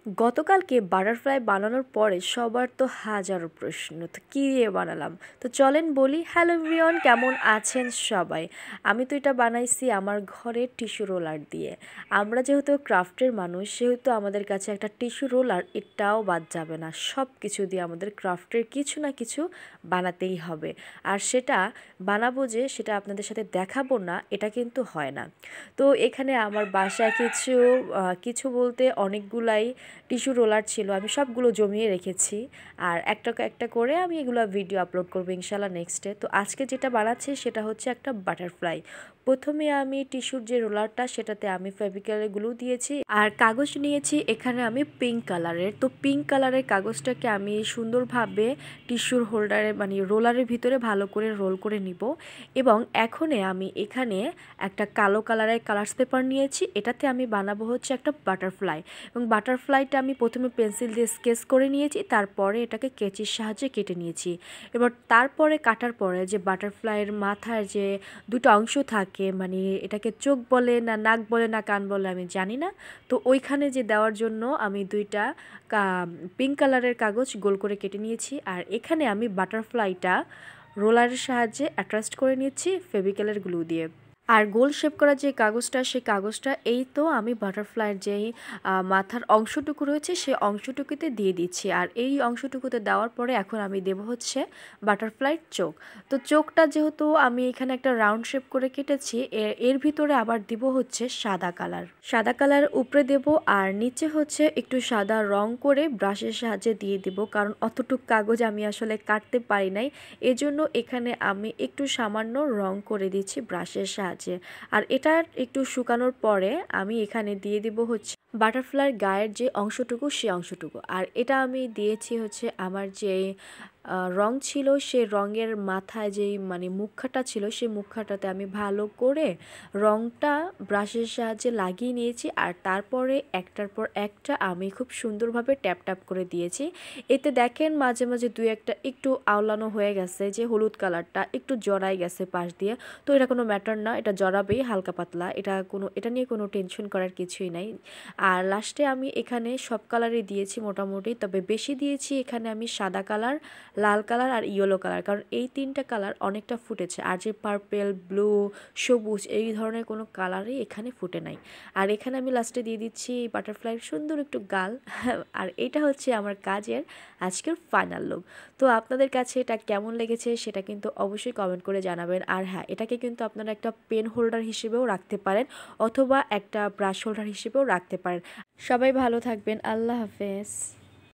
গতকালকে বাটারফ্লাই বানানোর পরে সবার তো হাজারো প্রশ্ন, তো কী দিয়ে বানালাম। তো চলেন বলি। হ্যালো এভরিওয়ান, কেমন আছেন সবাই। আমি তো এটা বানাইছি আমার ঘরের টিস্যু রোলার দিয়ে। আমরা যেহেতু ক্রাফটের মানুষ, সেহেতু আমাদের কাছে একটা টিস্যু রোলার এটাও বাদ যাবে না। সব কিছু দিয়ে আমাদের ক্রাফটের কিছু না কিছু বানাতেই হবে। আর সেটা বানাবো যে সেটা আপনাদের সাথে দেখাবো না, এটা কিন্তু হয় না। তো এখানে আমার বাসায় কিছু বলতে অনেকগুলাই টিস্যু রোলার ছিল, আমি সবগুলো জমিয়ে রেখেছি। আর একটা একটা করে আমি এগুলো ভিডিও আপলোড করবো ইনশাল্লাহ নেক্সটে। তো আজকে যেটা বানাচ্ছি সেটা হচ্ছে একটা বাটারফ্লাই। প্রথমে আমি টিস্যুর যে রোলারটা সেটাতে আমি ফেভিকলের গ্লু দিয়েছি আর কাগজ নিয়েছি এখানে আমি পিঙ্ক কালারের। তো পিঙ্ক কালারের কাগজটাকে আমি সুন্দরভাবে টিস্যুর হোল্ডারে মানে রোলারের ভিতরে ভালো করে রোল করে নিব। এবং আমি এখানে একটা কালো কালারের কালার্স পেপার নিয়েছি, এটাতে আমি বানাবো হচ্ছে একটা বাটারফ্লাই। এবং বাটারফ্লাইটা আমি প্রথমে পেন্সিল দিয়ে স্কেচ করে নিয়েছি, তারপরে এটাকে কেচির সাহায্যে কেটে নিয়েছি। এবার তারপরে কাটার পরে যে বাটারফ্লাইয়ের মাথার যে দুটো অংশ থাকে, মানে এটাকে চোখ বলে না নাক বলে না কান বলে আমি জানি না, তো ওইখানে যে দেওয়ার জন্য আমি দুইটা পিঙ্ক কালারের কাগজ গোল করে কেটে নিয়েছি। আর এখানে আমি বাটারফ্লাইটা রোলারের সাহায্যে অ্যাটাচ করে নিচ্ছি ফেভিকলের গ্লু দিয়ে। আর গোল শেপ করা যে কাগজটা, সেই কাগজটা এই তো আমি বাটারফ্লাইয়ের যেই মাথার অংশটুকু রয়েছে সেই অংশটুকুতে দিয়ে দিচ্ছি। আর এই অংশটুকুতে দেওয়ার পরে এখন আমি দেব হচ্ছে বাটারফ্লাইয়ের চোখ। তো চোখটা যেহেতু আমি এখানে একটা রাউন্ড শেপ করে কেটেছি, এর ভিতরে আবার দিব হচ্ছে সাদা কালার উপরে দেব। আর নিচে হচ্ছে একটু সাদা রং করে ব্রাশের সাহায্যে দিয়ে দিব, কারণ অতটুক কাগজ আমি আসলে কাটতে পারি নাই, এজন্য এখানে আমি একটু সামান্য রং করে দিচ্ছি ব্রাশের সাহায্যে। আর এটা একটু শুকানোর পরে আমি এখানে দিয়ে দিব হচ্ছে বাটারফ্লাইয়ের গায়ের যে অংশটুকু সেই অংশটুকু। আর এটা আমি দিয়েছি হচ্ছে আমার যে রং ছিল সেই রঙের মাথায় যেই মানে মুখাটা ছিল সেই মুখাটাতে আমি ভালো করে রংটা ব্রাশের সাহায্যে লাগিয়ে নিয়েছি। আর তারপরে একটার পর একটা আমি খুব সুন্দরভাবে ট্যাপ ট্যাপ করে দিয়েছি। এতে দেখেন মাঝে মাঝে দুই একটা একটু আওলানো হয়ে গেছে, যে হলুদ কালারটা একটু জড়াই গেছে পাশ দিয়ে। তো এটা কোনো ম্যাটার না, এটা জড়াবেই হালকা পাতলা, এটা নিয়ে কোনো টেনশন করার কিছুই নাই। আর লাস্টে আমি এখানে সব কালারই দিয়েছি মোটামুটি, তবে বেশি দিয়েছি এখানে আমি সাদা কালার, লাল কালার আর ইয়েলো কালার, কারণ এই তিনটা কালার অনেকটা ফুটেছে। আর যে পার্পেল, ব্লু, সবুজ এই ধরনের কোনো কালারই এখানে ফুটে নাই। আর এখানে আমি লাস্টে দিয়ে দিচ্ছি বাটারফ্লাইয়ের সুন্দর একটু গাল। আর এটা হচ্ছে আমার কাজের আজকের ফাইনাল লুক। তো আপনাদের কাছে এটা কেমন লেগেছে সেটা কিন্তু অবশ্যই কমেন্ট করে জানাবেন। আর হ্যাঁ, এটাকে কিন্তু আপনারা একটা পেন হোল্ডার হিসেবেও রাখতে পারেন, অথবা একটা ব্রাশ হোল্ডার হিসেবেও রাখতে পারেন। সবাই ভালো থাকবেন, আল্লাহ হাফেজ।